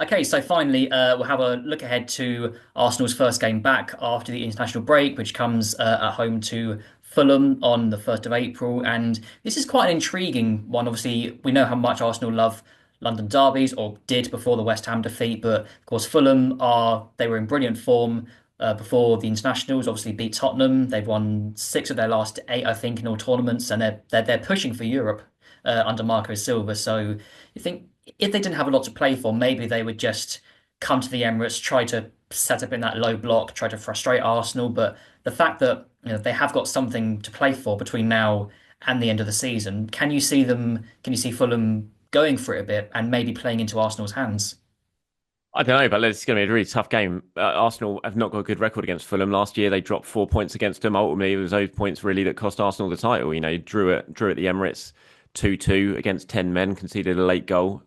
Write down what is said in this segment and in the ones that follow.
Okay, so finally, we'll have a look ahead to Arsenal's first game back after the international break, which comes at home to Fulham on the 1st of April. And this is quite an intriguing one. Obviously, we know how much Arsenal love London derbies, or did before the West Ham defeat. But of course, they were in brilliant form before the internationals. Obviously, beat Tottenham. They've won six of their last eight, I think, in all tournaments, and they're pushing for Europe under Marco Silva. So you think if they didn't have a lot to play for, maybe they would just come to the Emirates, try to set up in that low block, try to frustrate Arsenal. But the fact that they have got something to play for between now and the end of the season, can you see them? Can you see Fulham going for it a bit and maybe playing into Arsenal's hands? I don't know, but it's going to be a really tough game. Arsenal have not got a good record against Fulham. Last year, they dropped 4 points against them. Ultimately, it was those points really that cost Arsenal the title. Drew at the Emirates 2-2 against 10 men, conceded a late goal,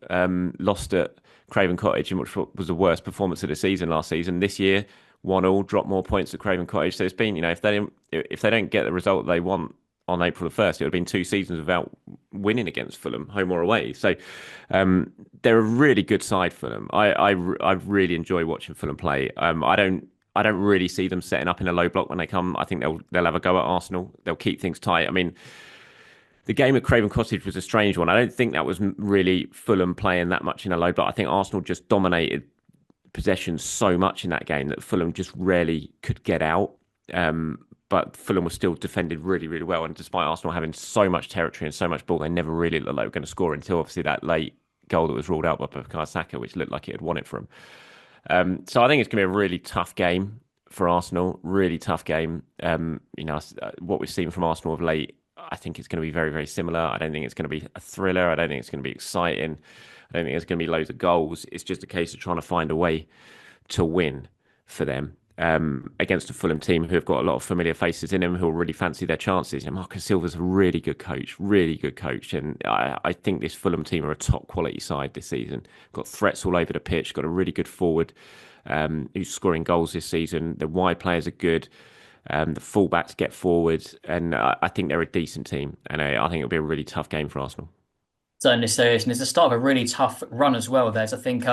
lost at Craven Cottage, which was the worst performance of the season last season. This year, 1-1, dropped more points at Craven Cottage. So it's been, if they don't get the result they want on April the 1st, it would have been 2 seasons without winning against Fulham, home or away. So they're a really good side, Fulham. I really enjoy watching Fulham play. I don't really see them setting up in a low block when they come. I think they'll have a go at Arsenal. They'll keep things tight. I mean, the game at Craven Cottage was a strange one. I don't think that was really Fulham playing that much in a low block. I think Arsenal just dominated possession so much in that game that Fulham just rarely could get out. But Fulham was still defended really, really well. And despite Arsenal having so much territory and so much ball, they never really looked like they were going to score until obviously that late goal that was ruled out by Bukayo Saka, which looked like it had won it for him. So I think it's going to be a really tough game for Arsenal. Really tough game. What we've seen from Arsenal of late, I think it's going to be very, very similar. I don't think it's going to be a thriller. I don't think it's going to be exciting. I don't think there's going to be loads of goals. It's just a case of trying to find a way to win for them. Against a Fulham team who have got a lot of familiar faces in them who will really fancy their chances. And Marco Silva's a really good coach, really good coach. And I think this Fulham team are a top quality side this season. Got threats all over the pitch, got a really good forward who's scoring goals this season. The wide players are good. The fullbacks get forward. And I think they're a decent team. And I think it'll be a really tough game for Arsenal. Certainly so. And it's the start of a really tough run as well. There's, I think,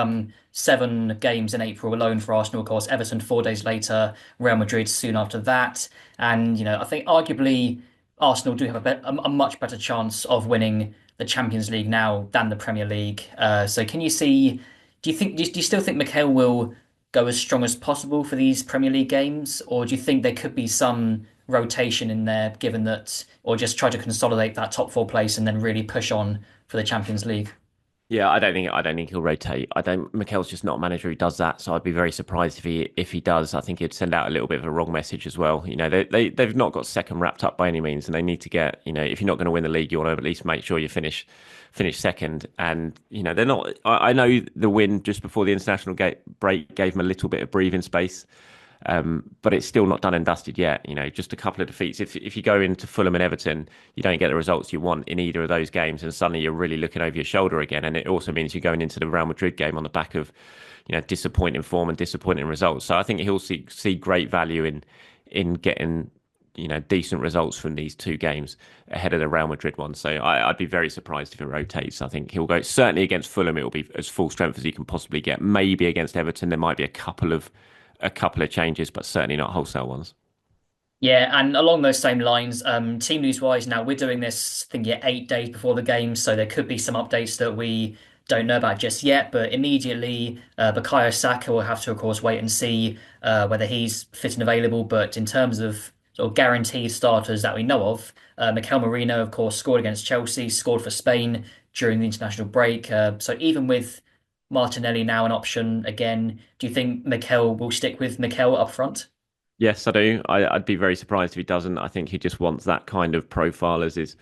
seven games in April alone for Arsenal. Of course, Everton 4 days later, Real Madrid soon after that. And, I think arguably Arsenal do have a much better chance of winning the Champions League now than the Premier League. So can you see, do you still think Mikel will go as strong as possible for these Premier League games? Or do you think there could be some rotation in there, given that, or just try to consolidate that top four place and then really push on for the Champions League? Yeah, I don't think he'll rotate. I don't. Mikel's just not a manager who does that. So I'd be very surprised if he does. I think he'd send out a little bit of a wrong message as well. They've not got second wrapped up by any means, and they need to get. If you're not going to win the league, you want to at least make sure you finish second. And they're not. I know the win just before the international break gave them a little bit of breathing space. But it's still not done and dusted yet. Just a couple of defeats. If you go into Fulham and Everton, you don't get the results you want in either of those games, and suddenly you're really looking over your shoulder again. And it also means you're going into the Real Madrid game on the back of, disappointing form and disappointing results. So I think he'll see great value in getting decent results from these two games ahead of the Real Madrid one. So I'd be very surprised if it rotates. I think he'll go certainly against Fulham. It will be as full strength as he can possibly get. Maybe against Everton there might be a couple of changes, but certainly not wholesale ones. Yeah, and along those same lines, team news wise, now we're doing this, I think, yeah, 8 days before the game, so there could be some updates that we don't know about just yet. But immediately, Bukayo Saka will have to, of course, wait and see whether he's fit and available. But in terms of sort of guaranteed starters that we know of, Mikel Merino, of course, scored against Chelsea, scored for Spain during the international break. So even with Martinelli now an option again, do you think Mikel will stick with Mikel up front? Yes, I do. I'd be very surprised if he doesn't. I think he just wants that kind of profile as his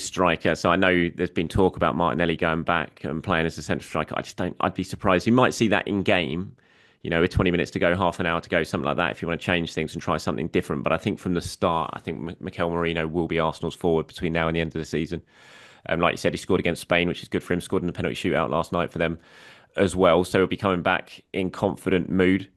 striker. So I know there's been talk about Martinelli going back and playing as a central striker. I just don't. I'd be surprised. You might see that in game, with 20 minutes to go, half an hour to go, something like that, if you want to change things and try something different. But I think from the start, I think Mikel Merino will be Arsenal's forward between now and the end of the season. Like you said, he scored against Spain, which is good for him. Scored in the penalty shootout last night for them as well. So he'll be coming back in confident mood,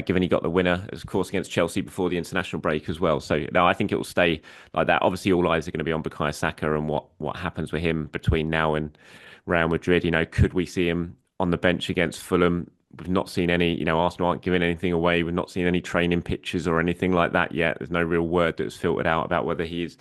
given he got the winner, of course, against Chelsea before the international break as well. So no, I think it will stay like that. Obviously, all eyes are going to be on Bukayo Saka and what happens with him between now and Real Madrid. Could we see him on the bench against Fulham. We've not seen any, Arsenal aren't giving anything away. We've not seen any training pictures or anything like that yet. There's no real word that's filtered out about whether he's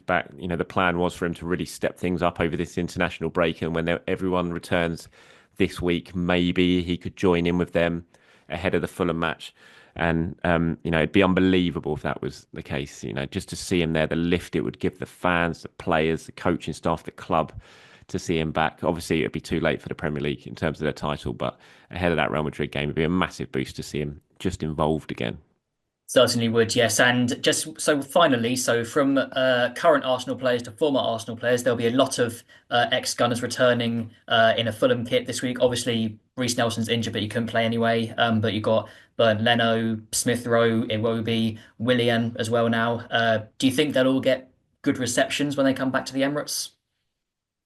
back. The plan was for him to really step things up over this international break, and when everyone returns this week, maybe he could join in with them ahead of the Fulham match. And it'd be unbelievable if that was the case. Just to see him there, the lift it would give the fans, the players, the coaching staff, the club to see him back. Obviously, it'd be too late for the Premier League in terms of their title, but ahead of that Real Madrid game, it'd be a massive boost to see him just involved again. Certainly would, yes. And just so finally, so from current Arsenal players to former Arsenal players, there'll be a lot of ex-Gunners returning in a Fulham kit this week. Obviously, Reece Nelson's injured, but he couldn't play anyway. But you've got Bernd Leno, Smith Rowe, Iwobi, Willian as well now. Do you think they'll all get good receptions when they come back to the Emirates?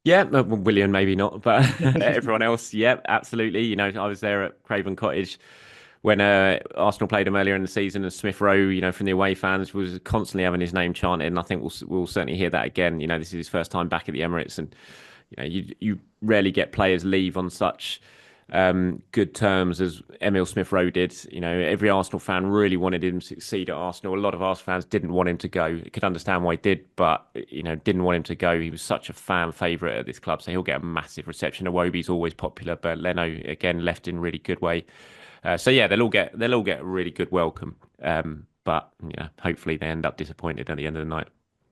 Yeah, well, William maybe not, but everyone else, yeah, absolutely. I was there at Craven Cottage when Arsenal played him earlier in the season, and Smith Rowe, from the away fans, was constantly having his name chanted, and I think we'll certainly hear that again. This is his first time back at the Emirates, and you rarely get players leave on such good terms as Emil Smith Rowe did. Every Arsenal fan really wanted him to succeed at Arsenal. A lot of Arsenal fans didn't want him to go. You could understand why he did, but didn't want him to go. He was such a fan favourite at this club, so he'll get a massive reception. Iwobi's always popular, but Leno again left in really good way. So yeah, they'll all get a really good welcome. But hopefully they end up disappointed at the end of the night.